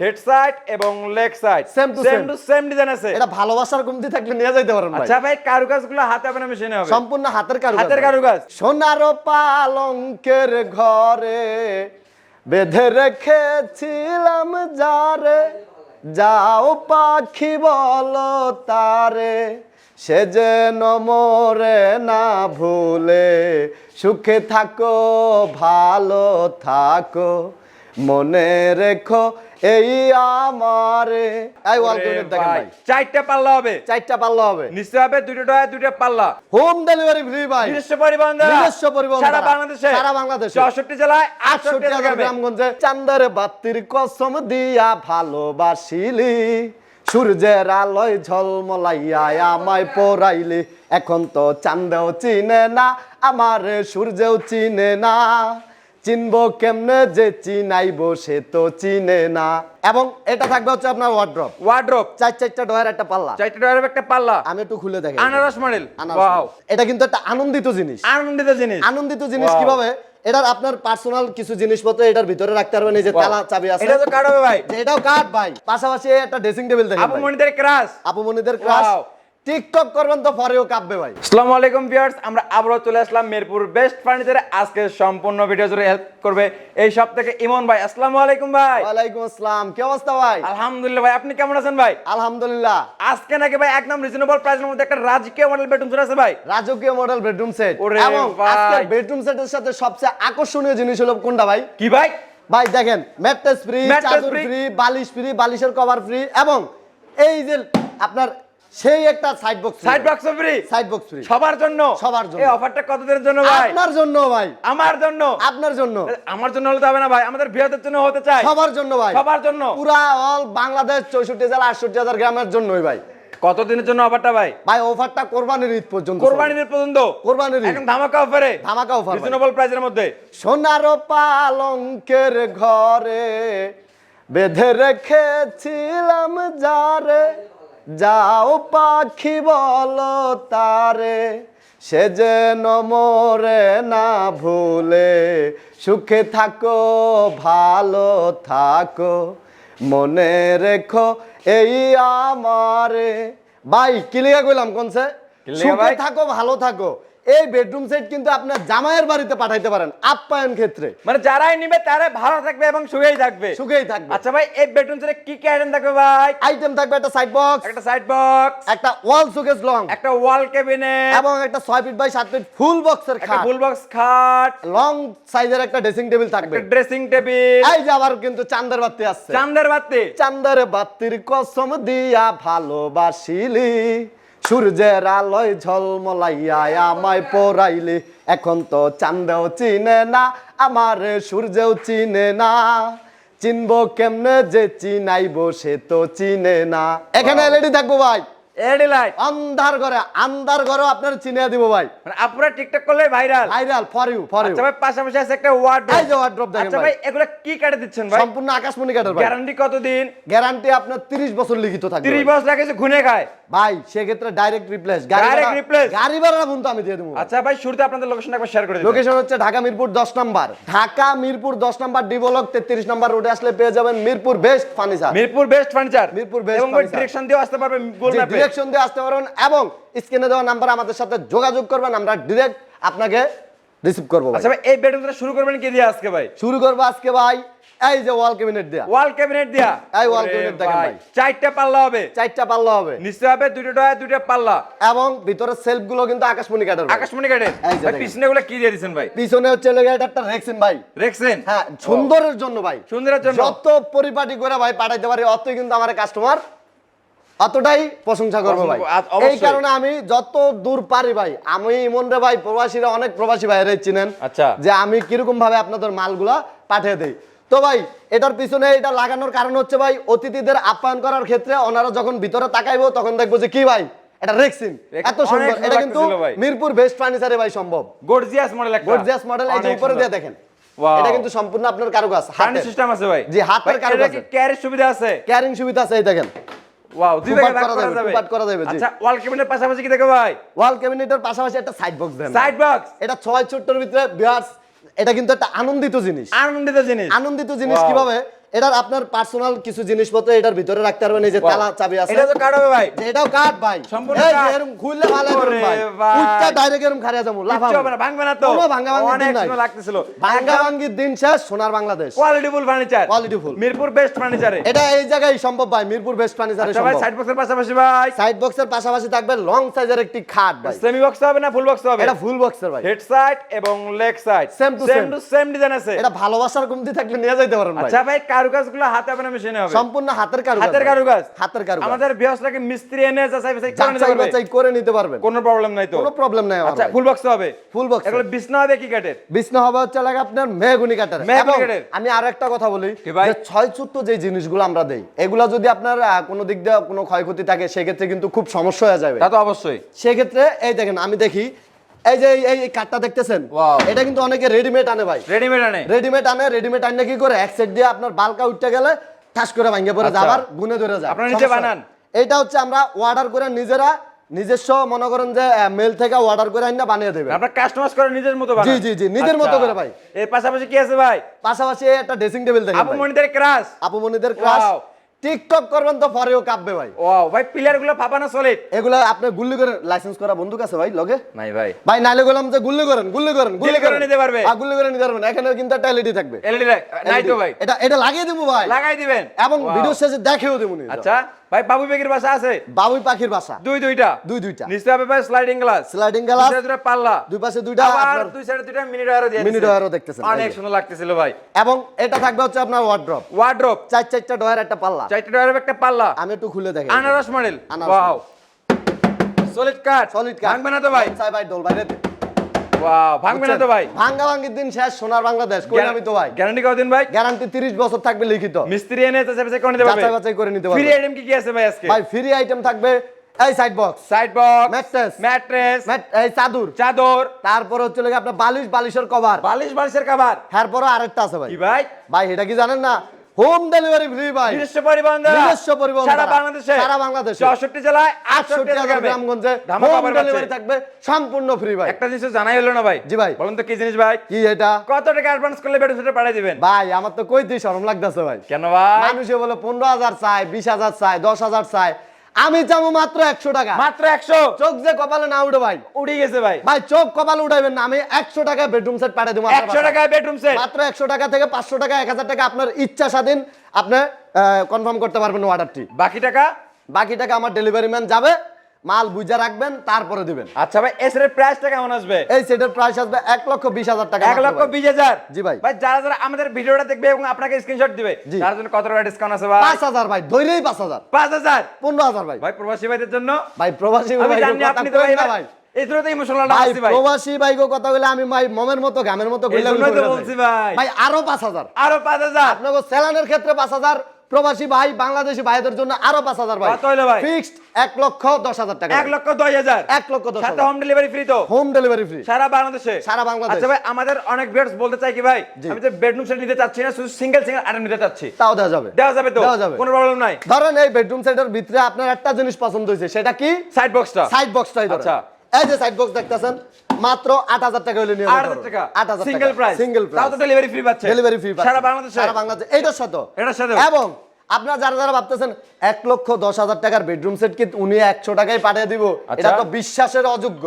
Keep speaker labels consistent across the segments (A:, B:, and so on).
A: Head side এবং leg side
B: same to
A: same design আছে।
B: এটা ভালোবাসার কমতি থাকলে নিয়ে যাইতে পারেন ভাই।
A: আচ্ছা ভাই, কারুকাজগুলো হাতে হবে না মেশিনে হবে?
B: সম্পূর্ণ হাতের কারুকাজ।
A: হাতের কারুকাজ।
B: সোনার পালঙ্কের ঘরে বেঁধে রেখেছিলাম যারে, যাও পাখি বলো তারে, সে যেন মোরে না ভুলে, সুখে থাকো ভালো থাকো, মনে রেখো এই আমারে। এই ওয়াল ক্যাবিনেট দেখেন ভাই,
A: চারটা পাল্লা হবে।
B: চারটা পাল্লা হবে,
A: নিচে হবে দুটো ডয়ার দুটো পাল্লা।
B: হোম ডেলিভারি ফ্রি ভাই,
A: নিজস্ব পরিবহন দ্বারা,
B: নিজস্ব পরিবহন
A: সারা
B: দ্বারা,
A: বাংলাদেশে,
B: সারা বাংলাদেশে
A: 64 জেলায়
B: 68,000 গ্রামগঞ্জে। চান্দার বাতির কসম দিয়া ভালোবাসিলি, সূর্যের আলোয় ঝলমলাইয়া আমায় পরাইলি, এখন তো চান্দেও চিনে না আমার সূর্যেও চিনে না, চিনবো কেমনে যে চিনাইবো সে তো চিনে না। এবং এটা থাকবে হচ্ছে আপনার ওয়ার্ড্রপ,
A: ওয়ার্ড্রপ,
B: চারটা ডয়ার একটা পাল্লা,
A: চারটা ডয়ারের একটা পাল্লা।
B: আমি একটু খুলে দেখি।
A: আনারস মডেল, ওয়াও,
B: এটা কিন্তু একটা আনন্দিত জিনিস।
A: আনন্দিত জিনিস।
B: আনন্দিত জিনিস কিভাবে? এটার আপনার পার্সোনাল কিছু জিনিসপত্র এটার ভিতরে রাখতে পারবেন, এই যে তালা চাবি আছে।
A: এটা তো কাট হবে ভাই।
B: এটাও কাট ভাই। পাশাপাশি একটা ড্রেসিং টেবিল দেখেন
A: আপু মনিদের ক্রাশ,
B: আপু মনিদের ক্রাশ। টিকটক করবেন তো পরেও কাঁপবে ভাই।
A: আসসালামু আলাইকুম ভিউয়ার্স, আমরা আবারো চলে আসলাম মিরপুর বেস্ট ফার্নিচারে। আজকে সম্পূর্ণ ভিডিও জুড়ে হেল্প করবে এই সব থেকে ইমন ভাই। আসসালামু আলাইকুম ভাই।
B: ওয়ালাইকুম আসসালাম, কি অবস্থা ভাই?
A: আলহামদুলিল্লাহ ভাই, আপনি কেমন আছেন ভাই?
B: আলহামদুলিল্লাহ।
A: আজকে নাকি ভাই একদম রিজনেবল প্রাইসের মধ্যে একটা রাজকীয় মডেল বেডরুম সেট আছে ভাই।
B: রাজকীয় মডেল বেডরুম সেট।
A: ওরে
B: এবং
A: ভাই,
B: আজকের বেডরুম সেটের সাথে সবচেয়ে আকর্ষণীয় জিনিস হলো কোনটা ভাই?
A: কি ভাই?
B: ভাই দেখেন, ম্যাট্রেস ফ্রি,
A: ম্যাট্রেস
B: চাদর
A: ফ্রি,
B: ফ্রি, বালিশ ফ্রি, বালিশের কভার ফ্রি, এবং এই যে আপনার সেই একটা side box,
A: side box free,
B: side box free
A: সবার জন্য।
B: সবার জন্য।
A: এই অফারটা কতদিনের জন্য ভাই?
B: আপনার জন্য ভাই,
A: আমার জন্য।
B: আপনার জন্য।
A: আমার জন্য হলে তো হবে না ভাই, আমাদের ভিউয়ারদের জন্য হতে চাই।
B: সবার জন্য ভাই,
A: সবার জন্য।
B: পুরা অল বাংলাদেশ 64 জেলা 68,000 গ্রামের জন্যই ভাই।
A: কতদিনের জন্য অফারটা ভাই?
B: ভাই অফারটা কোরবানির ঈদ পর্যন্ত।
A: কোরবানির ঈদ পর্যন্ত।
B: কোরবানির ঈদ
A: এখন ধামাকা অফারে,
B: ধামাকা অফার
A: রিজনেবল প্রাইসের মধ্যে।
B: সোনার পালঙ্কের ঘরে বেঁধে রেখেছিলাম যারে, যাও পাখি বলো তারে, সে যেন মোরে না ভুলে, সুখে থাকো ভালো থাকো, মনে রেখো এই আমারে। ভাই কি লিখা কইলাম কোনছে? সুখে থাকো ভালো থাকো। এই বেডরুম সেট কিন্তু আপনার জামাইয়ের বাড়িতে পাঠাইতে পারেন আপ্যায়ন ক্ষেত্রে।
A: মানে যারাই নিবে তারাই ভালো থাকবে এবং সুখেই থাকবে।
B: সুখেই থাকবে।
A: আচ্ছা ভাই, এই বেডরুম সেটে কি কি আইটেম থাকবে ভাই?
B: আইটেম থাকবে একটা সাইড বক্স,
A: একটা সাইড বক্স,
B: একটা ওয়াল শোকেস লং,
A: একটা ওয়াল ক্যাবিনেট,
B: এবং একটা 6 ফিট বাই 7 ফিট ফুল বক্সের
A: একটা
B: খাট,
A: ফুল বক্স খাট,
B: লং সাইজের একটা ড্রেসিং টেবিল থাকবে,
A: একটা ড্রেসিং টেবিল।
B: এই যে আবার কিন্তু চাঁদের বাতি আসছে।
A: চাঁদের বাতি।
B: চাঁদের বাতির কসম দিয়া ভালোবাসিলি, সূর্যের আলোয় ঝলমলাইয়া আমায় পরাইলি, এখন তো চাঁদেও চিনে না আমার সূর্যেও চিনে না, চিনবো কেমনে যে চিনাইবো সে তো চিনে না। এখানে এলইডি থাকবো ভাই,
A: এলইডি লাইট।
B: আন্ধার ঘরে আপনার চিনে দিব ভাই।
A: মানে আপুরা টিকটক করলে viral.
B: Viral for you, for you.
A: আচ্ছা ভাই, পাশাপাশি আছে একটা ওয়ার্ডরোব।
B: এই যে ওয়ার্ডরোব দেখেন
A: আচ্ছা
B: ভাই,
A: ভাই, এগুলা কি কাটে দিচ্ছেন ভাই?
B: সম্পূর্ণ আকাশমণি কাঠের ভাই।
A: গ্যারান্টি কতদিন?
B: গ্যারান্টি আপনার 30 বছর লিখিত থাকবে।
A: 30 বছর লাগে যে ঘুনে খায়
B: ভাই সেক্ষেত্রে ডাইরেক্ট রিপ্লেস,
A: Direct replace?
B: গাড়ি ভাড়া কিন্তু আমি দিয়ে দেবো।
A: আচ্ছা ভাই, শুরুতে আপনাদের লোকেশন একবার শেয়ার করে দিন।
B: লোকেশন হচ্ছে Dhaka Mirpur 10 number, Dhaka Mirpur 10 number D block 33 number রোডে আসলে পেয়ে যাবেন Mirpur best furniture.
A: Mirpur best furniture.
B: Mirpur best
A: এবং
B: ফার্নিচার।
A: ডিরেকশন দিয়ে আসতে পারবে গুগল ম্যাপে।
B: ডিরেকশন দিয়ে আসতে পারবেন এবং স্ক্রিনে দেওয়া নাম্বার আমাদের সাথে যোগাযোগ করবেন, আমরা ডাইরেক্ট আপনাকে রিসিভ করব।
A: আচ্ছা ভাই, এই বেডরুমটা শুরু করবেন কি দিয়ে আজকে ভাই?
B: শুরু করব আজকে ভাই এই যে ওয়াল ক্যাবিনেট দেয়া।
A: ওয়াল ক্যাবিনেট দিয়া।
B: এই ওয়াল ক্যাবিনেট দেখেন ভাই,
A: চারটা পাল্লা হবে।
B: চারটা পাল্লা হবে,
A: নিচে হবে দুটো ডয়ার দুটো পাল্লা,
B: এবং ভিতরে সেলফ গুলো কিন্তু আকাশমণি কাঠের।
A: আকাশমণি কাঠের।
B: এই যে
A: ভাই
B: দেখেন।
A: পিছনে এগুলা কি দিয়ে দিবেন ভাই?
B: পিছনে হচ্ছে লেগে একটা রেক্সিন ভাই।
A: রেক্সেন।
B: হ্যাঁ, সুন্দরের জন্য ভাই,
A: সুন্দরের জন্য।
B: যত পরিপাটি করে ভাই পাঠাইতে পারি অতই কিন্তু আমার কাস্টমার অতটাই প্রশংসা করবে ভাই।
A: অবশ্যই।
B: এই কারণে আমি যত দূর পারি ভাই, আমি ইমন রে ভাই, প্রবাসীরা অনেক প্রবাসী ভাইরা চিনেন
A: আচ্ছা।
B: যে আমি কিরকম ভাবে আপনাদের মালগুলা পাঠিয়ে দেই। তো ভাই এটার পিছনে এটা লাগানোর কারণ হচ্ছে ভাই, অতিথিদের আপ্যায়ন করার ক্ষেত্রে ওনারা যখন ভিতরে তাকাইবো তখন দেখবো যে কি ভাই এটা রেক্সিন এত সুন্দর।
A: অনেক
B: এটা কিন্তু
A: লাগতেছিল ভাই।
B: মিরপুর বেস্ট ফার্নিচারে ভাই সম্ভব।
A: গর্জিয়াস মডেল একটা।
B: গর্জিয়াস মডেল, এই যে
A: অনেক
B: উপরে
A: সুন্দর।
B: দিয়ে দেখেন।
A: Wow.
B: এটা কিন্তু সম্পূর্ণ আপনার কারুকাজ,
A: হাতের
B: হাতের
A: সিস্টেম আছে ভাই।
B: জি, হাতের
A: ভাই,
B: কারুকাজ।
A: এটা কি ক্যারির সুবিধা আছে?
B: ক্যারিং সুবিধা আছে, এই দেখেন।
A: ওয়াও, দুই
B: টু
A: ভাগে
B: পার্ট
A: ভাগ
B: করা
A: করা
B: যাবে,
A: যাবে।
B: টু পার্ট করা যাবে, জি।
A: আচ্ছা, ওয়াল ক্যাবিনেটের পাশাপাশি কি দেখো ভাই?
B: ওয়াল ক্যাবিনেটের পাশাপাশি একটা সাইড বক্স দেন।
A: Side box.
B: এটা 6 ছোট্টর ভিতরে ভিউয়ার্স, এটা কিন্তু একটা আনন্দিত জিনিস।
A: আনন্দিত জিনিস।
B: আনন্দিত জিনিস
A: Wow.
B: কিভাবে? এটার আপনার পার্সোনাল কিছু জিনিসপত্র এটার ভিতরে রাখতে পারবেন, এই যে
A: Wow.
B: তালা চাবি আছে।
A: এটা তো কাট হবে ভাই।
B: যে এটাও কাঠ ভাই,
A: সম্পূর্ণ
B: এই যে
A: কাঠ।
B: এরকম খুললে ভালো
A: ওরে
B: ভাই,
A: ভাই।
B: উচ্চা ডাইরেক্ট এরকম খারিয়া যাবো, লাফাবো।
A: কিচ্ছু হবে না, ভাঙবে না তো?
B: কোনো ভাঙাভাঙির
A: অনেক
B: দিন নাই।
A: সুন্দর লাগতেছিল।
B: ভাঙ্গাভাঙ্গির দিন শেষ, সোনার বাংলাদেশ।
A: কোয়ালিটিফুল ফার্নিচার,
B: Qualityful।
A: মিরপুর বেস্ট ফার্নিচারে।
B: এটা এই জায়গায় সম্ভব ভাই, মিরপুর বেস্ট ফার্নিচারে
A: আচ্ছা ভাই,
B: সম্ভব।
A: সাইড বক্সের পাশাপাশি ভাই
B: সাইড বক্সের পাশাপাশি থাকবে লং সাইজের একটি খাট ভাই।
A: সেমি বক্স হবে না ফুল বক্স হবে?
B: এটা ফুল বক্সের ভাই,
A: হেড সাইড এবং leg side
B: Same to same।
A: Same design আছে।
B: এটা ভালোবাসার কমতি থাকলে নিয়ে যাইতে পারেন ভাই।
A: আচ্ছা ভাই, কারুকাজগুলো হাতে হবে না মেশিনে হবে?
B: সম্পূর্ণ হাতের কারুকাজ।
A: হাতের
B: ভাই।
A: কারুকাজ।
B: হাতের কারুকাজ।
A: আমাদের ভিউয়ার্সরাকে মিস্ত্রি এনে যাচাই বাছাই করে নিতে
B: যাচাই
A: পারবে,
B: বাছাই করে নিতে পারবেন,
A: কোনো প্রবলেম নাই তো?
B: কোনো প্রবলেম নাই আমার
A: আচ্ছা,
B: ভাই।
A: ফুল বক্স হবে?
B: Full box.
A: এগুলো বিছনা হবে কি কাঠের?
B: বিছনা হবে হচ্ছে লাগে আপনার মেহগুনি কাঠের।
A: মেহগনি
B: এবং
A: কাঠের।
B: আমি আরো একটা কথা বলি,
A: কি ভাই?
B: যে 6 যে জিনিসগুলো আমরা দেই, এগুলা যদি আপনার কোনো দিক দিয়ে কোনো ক্ষয়ক্ষতি থাকে সেক্ষেত্রে কিন্তু খুব সমস্যা হয়ে যাবে।
A: তা তো অবশ্যই।
B: সেক্ষেত্রে এই দেখেন, আমি দেখি এই যে এই কাঠটা দেখতেছেন,
A: Wow।
B: এটা কিন্তু অনেকে রেডিমেড আনে ভাই।
A: রেডিমেড আনে?
B: রেডিমেড আনে কি করে, এক সাইড দিয়ে আপনার বালকা উঠতে গেলে ঠাস করে ভাঙে পড়ে
A: আচ্ছা।
B: যাবার গুনে ধরে যায়।
A: আপনারা নিজে
B: সমস্যা
A: বানান?
B: হয়। এটা হচ্ছে আমরা অর্ডার করে নিজস্ব মনে করেন যে মেল থেকে অর্ডার করে আইনা বানিয়ে দেবে।
A: আপনারা কাস্টমাইজ করে নিজের মতো বানান?
B: জি, নিজের মতো
A: আচ্ছা।
B: করে ভাই।
A: এর পাশাপাশি কি আছে ভাই?
B: পাশাপাশি একটা ড্রেসিং টেবিল দেখেন
A: আপু
B: ভাই।
A: মনিটরের ক্রাশ।
B: আপুমনিদের ক্লাস।
A: Wow।
B: টিকটক করবেন তো পরেও কাঁপবে ভাই।
A: ওয়াও ভাই, পিলারগুলো ফাঁপানো সলিড?
B: এগুলো আপনি গুল্লি করে লাইসেন্স করা বন্দুক আছে ভাই লগে?
A: নাই ভাই।
B: ভাই নাইলে বললাম যে গুল্লি করেন
A: গুল্লি করে নিতে পারবে?
B: গুল্লি করে নিতে পারবেন। এখানে কিন্তু একটা এলইডি থাকবে।
A: এলইডি নাই তো ভাই?
B: এটা লাগিয়ে দেবো ভাই,
A: লাগাই দিবেন
B: এবং
A: Wow।
B: ভিডিও শেষে দেখেও দেবো।
A: আচ্ছা ভাই, বাবু বেগের বাসা আছে?
B: বাবুই পাখির বাসা,
A: দুইটা
B: দুইটা
A: নিচে হবে ভাই স্লাইডিং গ্লাস,
B: স্লাইডিং গ্লাস,
A: দুইটা পাল্লা,
B: দুই পাশে দুইটা,
A: আবার
B: আপনার
A: দুই সাইডে দুইটা মিনি ডয়ারও দিয়ে
B: মিনি
A: দিছে।
B: ডয়ারও দেখতেছেন,
A: অনেক
B: এই যে।
A: সুন্দর লাগতেছিল ভাই।
B: এবং এটা থাকবে হচ্ছে আপনার ওয়ার্ড্রপ,
A: ওয়ার্ড্রপ,
B: চারটা ডয়ার একটা পাল্লা।
A: চারটা ডয়ারের একটা পাল্লা,
B: আমি একটু খুলে দেখেন।
A: আনারস মডেল।
B: আনারস
A: ওয়াও, সলিড কাট।
B: সলিড কাঠ,
A: ভাঙবে না তো ভাই?
B: চাই ভাই ডোল বাইরে।
A: ওয়াও, ভাঙবে না তো ভাই?
B: ভাঙ্গা ভাঙ্গির দিন শেষ, সোনার বাংলাদেশ। কই আমি তো ভাই,
A: গ্যারান্টি কতদিন ভাই?
B: গ্যারান্টি 30 বছর থাকবে লিখিত।
A: মিস্ত্রি এনে যাচাই বাছাই করে নিতে পারবে?
B: যাচাই বাছাই করে নিতে পারবে।
A: ফ্রি আইটেম কি আছে ভাই আজকে?
B: ভাই ফ্রি আইটেম থাকবে এই side box,
A: side box,
B: mattress,
A: mattress,
B: এই চাদর,
A: চাদর,
B: তারপর হচ্ছে লাগে আপনার বালিশের কভার,
A: বালিশের কভার।
B: এরপর আরেকটা আছে ভাই।
A: কি ভাই?
B: ভাই এটা কি জানেন না, হোম ডেলিভারি ফ্রি ভাই।
A: নিজস্ব পরিবহন দ্বারা?
B: নিজস্ব পরিবহন
A: সারা
B: দ্বারা।
A: বাংলাদেশে?
B: সারা বাংলাদেশে
A: 64 জেলায়
B: 68 হাজার গ্রামগঞ্জে
A: ধামাকা
B: হোম
A: অফার পাচ্ছে।
B: ডেলিভারি থাকবে সম্পূর্ণ ফ্রি ভাই।
A: একটা জিনিস জানাই হলো না ভাই?
B: জি ভাই।
A: বলুন তো কি জিনিস ভাই?
B: কি এটা
A: কত টাকা অ্যাডভান্স করলে বেড সেটা পাঠিয়ে দিবেন?
B: ভাই, আমার তো কইতেই শরম লাগতেছে ভাই।
A: কেন ভাই?
B: মানুষে বলে 15,000 চায়, 20,000 চায়, 10,000 চায়, আমি চাবো মাত্র 100 টাকা।
A: মাত্র 100?
B: চোখ যে কপালে না উঠে ভাই,
A: উড়ে গেছে ভাই।
B: ভাই চোখ কপালে উঠাইবেন না, আমি 100 টাকায় বেডরুম সেট পাঠিয়ে দেবো।
A: 100 টাকায় বেডরুম সেট?
B: মাত্র 100 টাকা থেকে 500 টাকা, 1000 টাকা আপনার ইচ্ছা স্বাধীন আপনি কনফার্ম করতে পারবেন অর্ডারটি।
A: বাকি টাকা?
B: বাকি টাকা আমার ডেলিভারি ম্যান যাবে, মাল বুঝা রাখবেন, তারপরে দিবেন।
A: আচ্ছা ভাই, এর প্রাইসটা কেমন আসবে?
B: এই সেটের প্রাইস আসবে 1,20,000 টাকা।
A: 1,20,000?
B: জি ভাই।
A: ভাই যারা আমাদের ভিডিওটা দেখবে এবং আপনাকে স্ক্রিনশট দিবে,
B: জি।
A: তার জন্য কত টাকা ডিসকাউন্ট আছে ভাই?
B: 5,000 ভাই, ধইলেই 5,000।
A: 5,000?
B: 15,000 ভাই।
A: ভাই প্রবাসী ভাইদের জন্য?
B: ভাই প্রবাসী
A: আমি
B: ভাই
A: জানি আপনি তো ভাই এই জন্য তো ইমোশনাল
B: ভাই,
A: আসছি ভাই।
B: প্রবাসী ভাইগো কথা বলে আমি ভাই মমের মতো গামের মতো
A: এই জন্যই তো বলছি ভাই।
B: ভাই আরো 5,000।
A: আরো 5,000?
B: আপনাকে সেলানের ক্ষেত্রে 5,000, প্রবাসী ভাই বাংলাদেশি ভাইদের জন্য আরো 5,000 ভাই।
A: কত হইলো ভাই?
B: ফিক্সড 1,10,000 টাকা।
A: 1,10,000?
B: 1,10,000
A: সাথে হোম ডেলিভারি ফ্রি তো?
B: হোম ডেলিভারি ফ্রি
A: সারা বাংলাদেশে?
B: সারা বাংলাদেশ।
A: আচ্ছা ভাই, আমাদের অনেক ভিউয়ার্স বলতে চাই কি ভাই,
B: জি।
A: আমি যে বেডরুম সেট নিতে চাচ্ছি না, শুধু সিঙ্গেল আইটেম নিতে চাচ্ছি।
B: তাও দেওয়া যাবে।
A: দেওয়া যাবে তো?
B: দেওয়া যাবে।
A: কোনো প্রবলেম নাই।
B: ধরেন এই বেডরুম সেটের ভিতরে আপনার একটা জিনিস পছন্দ হয়েছে, সেটা কি?
A: সাইড বক্সটা?
B: সাইড বক্সটাই ধরেন।
A: আচ্ছা।
B: এই যে সাইড বক্স দেখতেছেন, মাত্র 8,000 টাকা হইলে নিয়ে
A: 8,000 টাকা?
B: 8,000 টাকা
A: সিঙ্গেল প্রাইস?
B: সিঙ্গেল
A: তাও
B: প্রাইস।
A: তো ডেলিভারি ফ্রি পাচ্ছে?
B: ডেলিভারি ফ্রি
A: সারা বাংলাদেশে?
B: সারা বাংলাদেশে। এটার সাথে
A: এটার সাথে?
B: এবং আপনারা যারা ভাবতেছেন 1,10,000 টাকার বেডরুম সেট কি উনি 100 টাকায় পাঠিয়ে দিব,
A: আচ্ছা।
B: এটা তো বিশ্বাসের অযোগ্য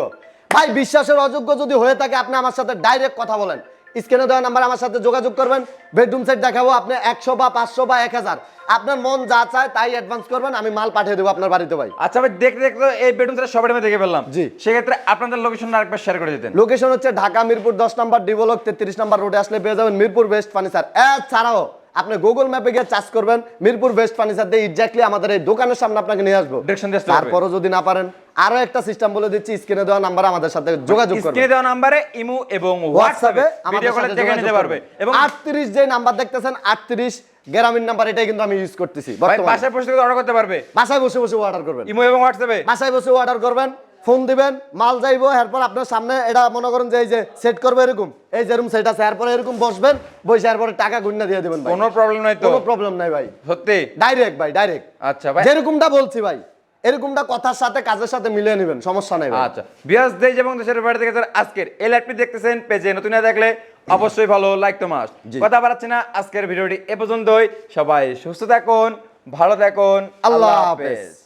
B: ভাই। বিশ্বাসের অযোগ্য যদি হয়ে থাকে, আপনি আমার সাথে ডাইরেক্ট কথা বলেন, স্ক্রিনে দেওয়া নাম্বার আমার সাথে যোগাযোগ করবেন, বেডরুম সেট দেখাবো, আপনি 100 বা 500 বা 1000 আপনার মন যা চায় তাই অ্যাডভান্স করবেন, আমি মাল পাঠিয়ে দেবো আপনার বাড়িতে ভাই।
A: আচ্ছা ভাই, দেখতে দেখতে এই বেডরুম সেট সবাই আমি দেখে ফেললাম।
B: জি।
A: সেক্ষেত্রে আপনাদের লোকেশনটা আরেকবার শেয়ার করে দিতেন।
B: লোকেশন হচ্ছে ঢাকা মিরপুর 10 নম্বর ডি ব্লক 33 নম্বর রোডে আসলে পেয়ে যাবেন মিরপুর বেস্ট ফার্নিচার। এছাড়াও আপনি গুগল ম্যাপে গিয়ে সার্চ করবেন মিরপুর বেস্ট ফার্নিচার দিয়ে এক্স্যাক্টলি আমাদের এই দোকানের সামনে আপনাকে নিয়ে আসবো।
A: Direction দিয়ে আসতে হবে।
B: তারপরও যদি না পারেন, আরো একটা সিস্টেম বলে দিচ্ছি, স্ক্রিনে দেওয়া নাম্বার আমাদের সাথে যোগাযোগ করবেন।
A: স্ক্রিনে দেওয়া নম্বরে ইমো এবং
B: হোয়াটসঅ্যাপে
A: হোয়াটসঅ্যাপে ভিডিও কলে দেখে নিতে পারবে। এবং
B: 38 যে নাম্বার দেখতেছেন, 38 গ্রামীণ নাম্বার, এটাই কিন্তু আমি ইউজ করতেছি
A: ভাই
B: বর্তমানে।
A: বাসায় বসে অর্ডার করতে পারবে?
B: বাসায় বসে বসে অর্ডার করবেন,
A: ইমো এবং হোয়াটসঅ্যাপে?
B: বাসায় বসে অর্ডার করবেন, ফোন দিবেন, মাল যাইবো, এরপর আপনার সামনে এটা মনে করেন যে এই যে সেট করবে এরকম, এই যেরকম সেট আছে, এরপর এরকম বসবেন, বসে এরপরে টাকা গুণনা দিয়ে দিবেন ভাই।
A: কোনো প্রবলেম নাই তো?
B: কোনো প্রবলেম নাই ভাই,
A: সত্যি?
B: ডাইরেক্ট ভাই, ডাইরেক্ট।
A: আচ্ছা ভাই,
B: যেরকমটা বলছি ভাই, এরকমটা কথার সাথে কাজের সাথে মিলিয়ে নেবেন, সমস্যা নাই ভাই।
A: আচ্ছা বিয়াস দেশ এবং দেশের বাইরে থেকে যারা আজকের এই লাইভটি দেখতেছেন পেজে নতুন না দেখলে অবশ্যই ভালো লাইক তো মাস্ট। কথা বাড়াচ্ছি না, আজকের ভিডিওটি এ পর্যন্তই। সবাই সুস্থ থাকুন, ভালো থাকুন,
B: আল্লাহ
A: আল্লাহ
B: হাফেজ।
A: হাফেজ।